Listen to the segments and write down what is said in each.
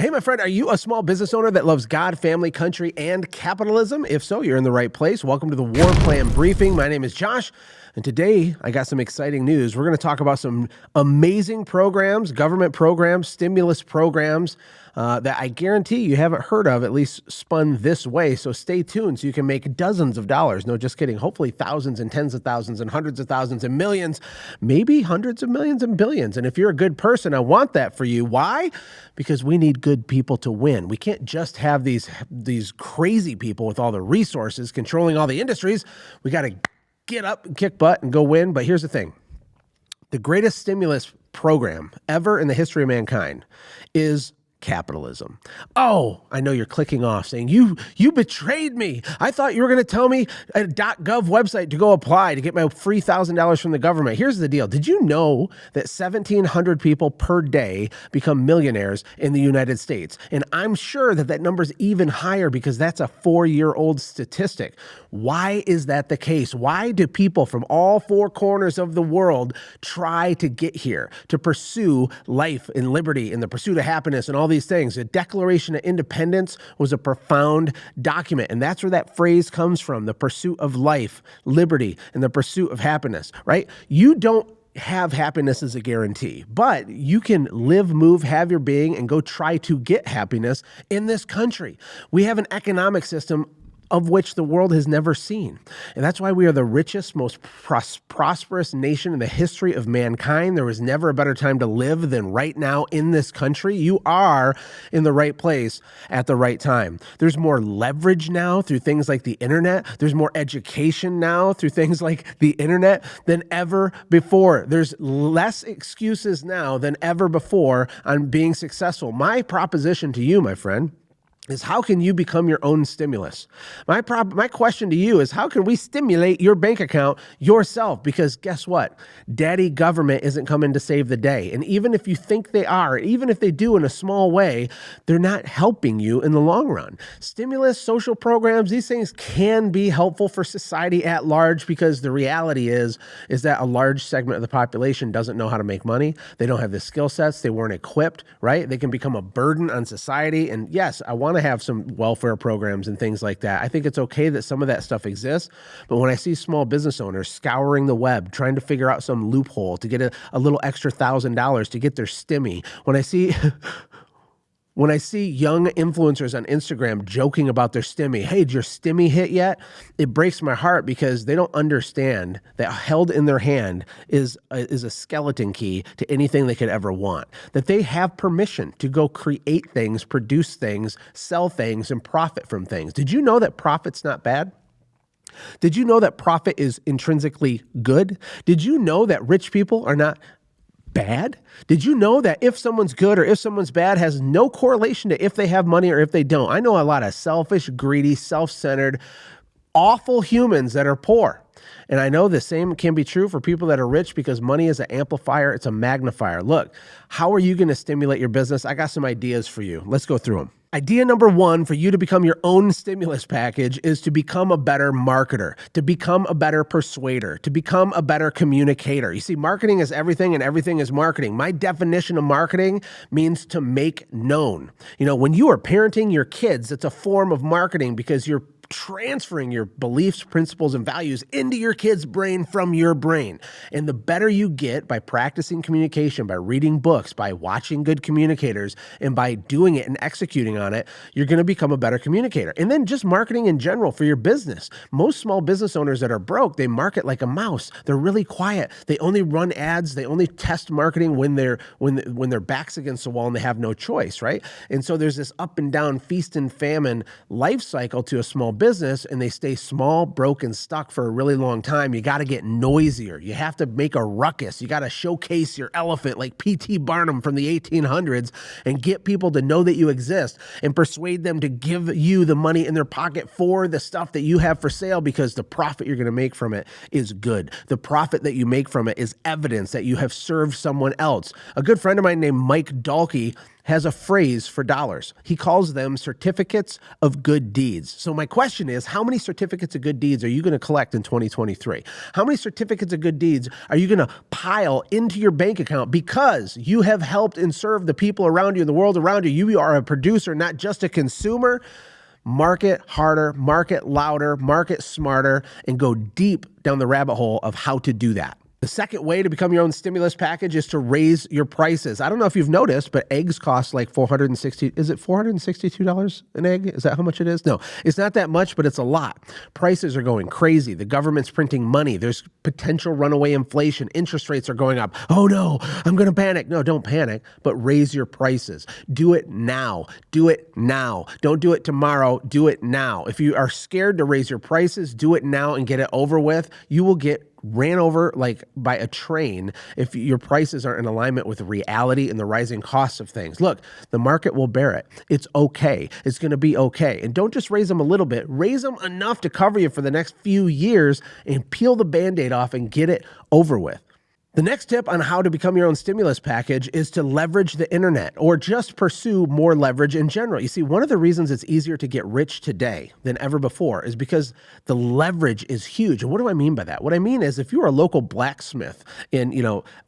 Hey, my friend, are you a small business owner that loves God, family, country, and capitalism? If so, you're in the right place. Welcome to the War Plan Briefing. My name is Josh, and today I got some exciting news. We're going to talk about some amazing programs, government programs, stimulus programs that I guarantee you haven't heard of, at least spun this way. So stay tuned so you can make dozens of dollars. No, just kidding. Hopefully thousands and tens of thousands and hundreds of thousands and millions, maybe hundreds of millions and billions. And if you're a good person, I want that for you. Why? Because we need good people to win. We can't just have these crazy people with all the resources controlling all the industries. We got to get up and kick butt and go win. But here's the thing. The greatest stimulus program ever in the history of mankind is capitalism. Oh, I know you're clicking off saying, you betrayed me. I thought you were going to tell me a .gov website to go apply to get my free $1,000 from the government. Here's the deal. Did you know that 1,700 people per day become millionaires in the United States? And I'm sure that number's even higher because that's a 4-year-old statistic. Why is that the case? Why do people from all four corners of the world try to get here, to pursue life and liberty and the pursuit of happiness and all these things? The Declaration of Independence was a profound document, and that's where that phrase comes from, the pursuit of life, liberty, and the pursuit of happiness, right? You don't have happiness as a guarantee, but you can live, move, have your being, and go try to get happiness in this country. We have an economic system of which the world has never seen. And that's why we are the richest, most prosperous nation in the history of mankind. There was never a better time to live than right now in this country. You are in the right place at the right time. There's more leverage now through things like the internet. There's more education now through things like the internet than ever before. There's less excuses now than ever before on being successful. My proposition to you, my friend, is how can you become your own stimulus? My question to you is how can we stimulate your bank account yourself? Because guess what? Daddy government isn't coming to save the day. And even if you think they are, even if they do in a small way, they're not helping you in the long run. Stimulus, social programs, these things can be helpful for society at large because the reality is that a large segment of the population doesn't know how to make money. They don't have the skill sets. They weren't equipped, right? They can become a burden on society. And yes, I want to have some welfare programs and things like that. I think it's okay that some of that stuff exists, but when I see small business owners scouring the web, trying to figure out some loophole to get a little extra $1,000 to get their stimmy, when I see young influencers on Instagram joking about their stimmy, hey, did your stimmy hit yet? It breaks my heart because they don't understand that held in their hand is a skeleton key to anything they could ever want. That they have permission to go create things, produce things, sell things, and profit from things. Did you know that profit's not bad? Did you know that profit is intrinsically good? Did you know that rich people are not bad? Did you know that if someone's good or if someone's bad has no correlation to if they have money or if they don't? I know a lot of selfish, greedy, self-centered, awful humans that are poor. And I know the same can be true for people that are rich because money is an amplifier. It's a magnifier. Look, how are you going to stimulate your business? I got some ideas for you. Let's go through them. Idea number one for you to become your own stimulus package is to become a better marketer, to become a better persuader, to become a better communicator. You see, marketing is everything and everything is marketing. My definition of marketing means to make known. You know, when you are parenting your kids, it's a form of marketing because you're transferring your beliefs, principles, and values into your kid's brain from your brain. And the better you get by practicing communication, by reading books, by watching good communicators, and by doing it and executing on it, you're going to become a better communicator. And then just marketing in general for your business. Most small business owners that are broke, they market like a mouse. They're really quiet. They only run ads. They only test marketing when their back's against the wall and they have no choice, right? And so there's this up and down feast and famine life cycle to a small business, and they stay small, broke, and stuck for a really long time. You got to get noisier. You have to make a ruckus. You got to showcase your elephant like P.T. Barnum from the 1800s and get people to know that you exist and persuade them to give you the money in their pocket for the stuff that you have for sale because the profit you're going to make from it is good. The profit that you make from it is evidence that you have served someone else. A good friend of mine named Mike Dalkey has a phrase for dollars. He calls them certificates of good deeds. So my question is, how many certificates of good deeds are you going to collect in 2023? How many certificates of good deeds are you going to pile into your bank account because you have helped and served the people around you and the world around you? You are a producer, not just a consumer. Market harder, market louder, market smarter, and go deep down the rabbit hole of how to do that. The second way to become your own stimulus package is to raise your prices. I don't know if you've noticed, but eggs cost like $462 an egg? Is that how much it is? No, it's not that much, but it's a lot. Prices are going crazy. The government's printing money. There's potential runaway inflation. Interest rates are going up. Oh no, I'm going to panic. No, don't panic, but raise your prices. Do it now. Do it now. Don't do it tomorrow. Do it now. If you are scared to raise your prices, do it now and get it over with. You will get ran over like by a train if your prices aren't in alignment with reality and the rising costs of things. Look, the market will bear it. It's okay. It's going to be okay. And don't just raise them a little bit. Raise them enough to cover you for the next few years and peel the Band-Aid off and get it over with. The next tip on how to become your own stimulus package is to leverage the internet or just pursue more leverage in general. You see, one of the reasons it's easier to get rich today than ever before is because the leverage is huge. And what do I mean by that? What I mean is if you are a local blacksmith in,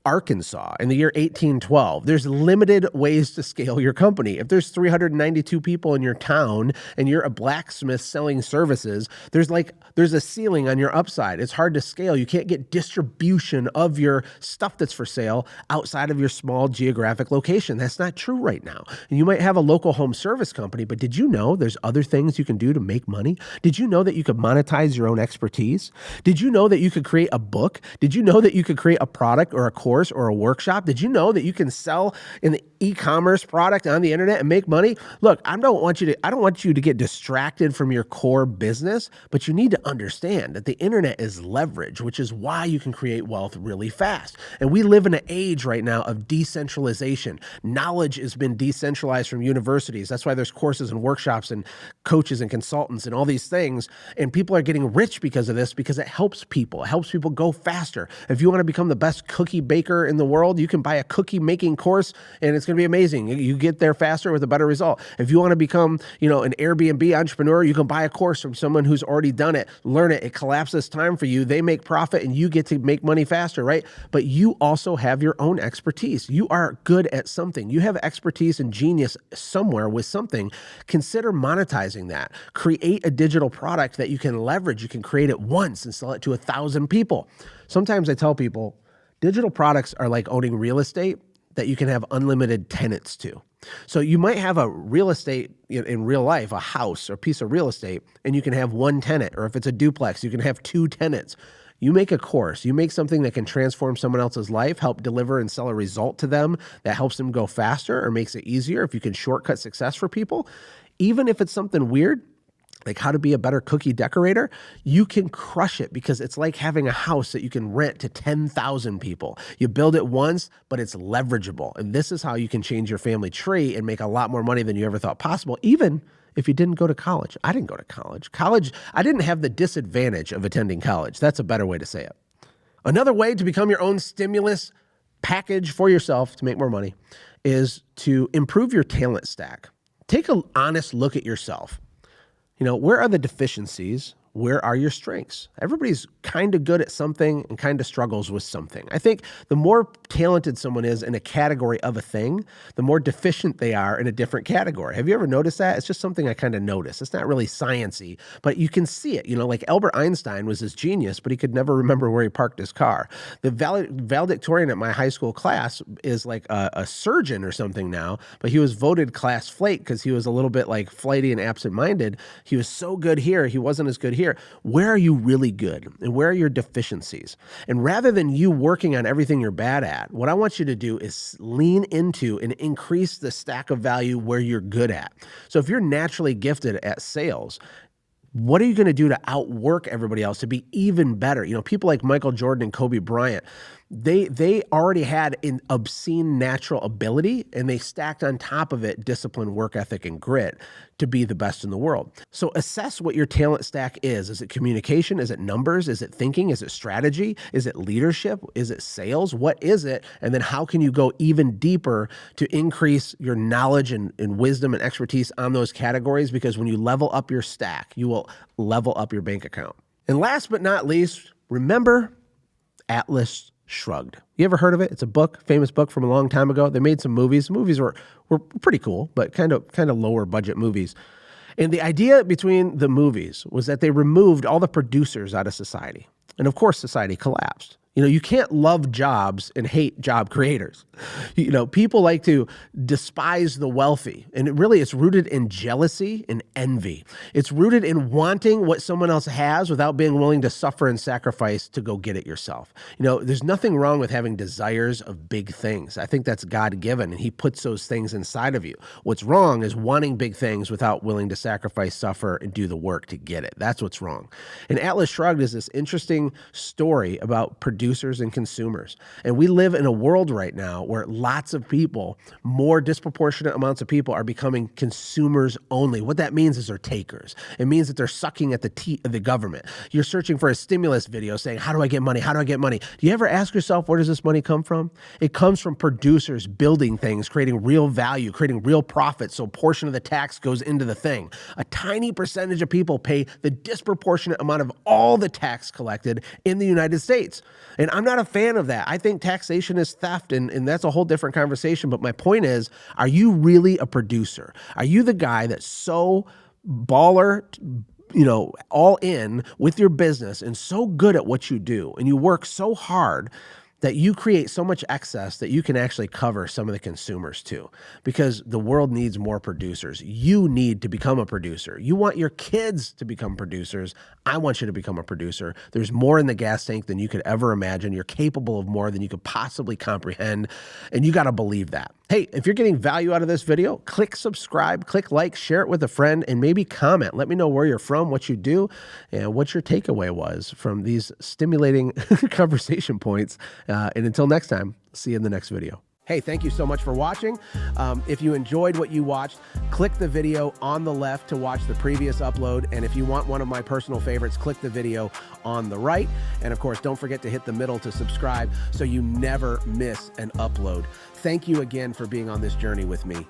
Arkansas in the year 1812, there's limited ways to scale your company. If there's 392 people in your town and you're a blacksmith selling services, there's a ceiling on your upside. It's hard to scale. You can't get distribution of your stuff that's for sale outside of your small geographic location. That's not true right now. And you might have a local home service company, but did you know there's other things you can do to make money? Did you know that you could monetize your own expertise? Did you know that you could create a book? Did you know that you could create a product or a course or a workshop? Did you know that you can sell in the e-commerce product on the internet and make money? Look, I don't want you to get distracted from your core business, but you need to understand that the internet is leverage, which is why you can create wealth really fast. And we live in an age right now of decentralization. Knowledge has been decentralized from universities. That's why there's courses and workshops and coaches and consultants and all these things. And people are getting rich because of this, because it helps people. It helps people go faster. If you want to become the best cookie baker in the world, you can buy a cookie making course and it's going to be amazing. You get there faster with a better result. If you want to become, an Airbnb entrepreneur, you can buy a course from someone who's already done it, learn it. It collapses time for you. They make profit and you get to make money faster, right? But you also have your own expertise. You are good at something. You have expertise and genius somewhere with something. Consider monetizing that. Create a digital product that you can leverage. You can create it once and sell it to 1,000 people. Sometimes I tell people, digital products are like owning real estate that you can have unlimited tenants to. So you might have a real estate in real life, a house or piece of real estate, and you can have one tenant, or if it's a duplex, you can have two tenants. You make a course, you make something that can transform someone else's life, help deliver and sell a result to them that helps them go faster or makes it easier. If you can shortcut success for people, even if it's something weird, like how to be a better cookie decorator, you can crush it because it's like having a house that you can rent to 10,000 people. You build it once, but it's leverageable. And this is how you can change your family tree and make a lot more money than you ever thought possible, even if you didn't go to college. I didn't go to college. I didn't have the disadvantage of attending college. That's a better way to say it. Another way to become your own stimulus package for yourself to make more money is to improve your talent stack. Take an honest look at yourself. Where are the deficiencies? Where are your strengths? Everybody's kind of good at something and kind of struggles with something. I think the more talented someone is in a category of a thing, the more deficient they are in a different category. Have you ever noticed that? It's just something I kind of notice. It's not really sciencey, but you can see it. Like Albert Einstein was this genius, but he could never remember where he parked his car. The valedictorian at my high school class is like a surgeon or something now, but he was voted class flake because he was a little bit like flighty and absent-minded. He was so good here, he wasn't as good here. Where are you really good and where are your deficiencies? And rather than you working on everything you're bad at, what I want you to do is lean into and increase the stack of value where you're good at. So if you're naturally gifted at sales, what are you going to do to outwork everybody else to be even better? People like Michael Jordan and Kobe Bryant, They already had an obscene natural ability, and they stacked on top of it discipline, work ethic, and grit to be the best in the world. So assess what your talent stack is. Is it communication? Is it numbers? Is it thinking? Is it strategy? Is it leadership? Is it sales? What is it? And then how can you go even deeper to increase your knowledge and wisdom and expertise on those categories? Because when you level up your stack, you will level up your bank account. And last but not least, remember Atlas Shrugged. You ever heard of it? It's a book, famous book from a long time ago. They made some movies. Movies were pretty cool, but kind of lower budget movies. And the idea between the movies was that they removed all the producers out of society. And of course, society collapsed. You can't love jobs and hate job creators. People like to despise the wealthy. And it's rooted in jealousy and envy. It's rooted in wanting what someone else has without being willing to suffer and sacrifice to go get it yourself. There's nothing wrong with having desires of big things. I think that's God-given, and he puts those things inside of you. What's wrong is wanting big things without willing to sacrifice, suffer, and do the work to get it. That's what's wrong. And Atlas Shrugged is this interesting story about producers and consumers. And we live in a world right now where lots of people, more disproportionate amounts of people, are becoming consumers only. What that means is they're takers. It means that they're sucking at the teat of the government. You're searching for a stimulus video saying, how do I get money? How do I get money? Do you ever ask yourself, where does this money come from? It comes from producers building things, creating real value, creating real profit, so a portion of the tax goes into the thing. A tiny percentage of people pay the disproportionate amount of all the tax collected in the United States. And I'm not a fan of that. I think taxation is theft, and that's a whole different conversation. But my point is, are you really a producer? Are you the guy that's so baller, all in with your business and so good at what you do, and you work so hard that you create so much excess that you can actually cover some of the consumers too, because the world needs more producers. You need to become a producer. You want your kids to become producers. I want you to become a producer. There's more in the gas tank than you could ever imagine. You're capable of more than you could possibly comprehend, and you got to believe that. Hey, if you're getting value out of this video, click subscribe, click like, share it with a friend, and maybe comment. Let me know where you're from, what you do, and what your takeaway was from these stimulating conversation points. And until next time, see you in the next video. Hey, thank you so much for watching. If you enjoyed what you watched, click the video on the left to watch the previous upload. And if you want one of my personal favorites, click the video on the right. And of course, don't forget to hit the middle to subscribe so you never miss an upload. Thank you again for being on this journey with me.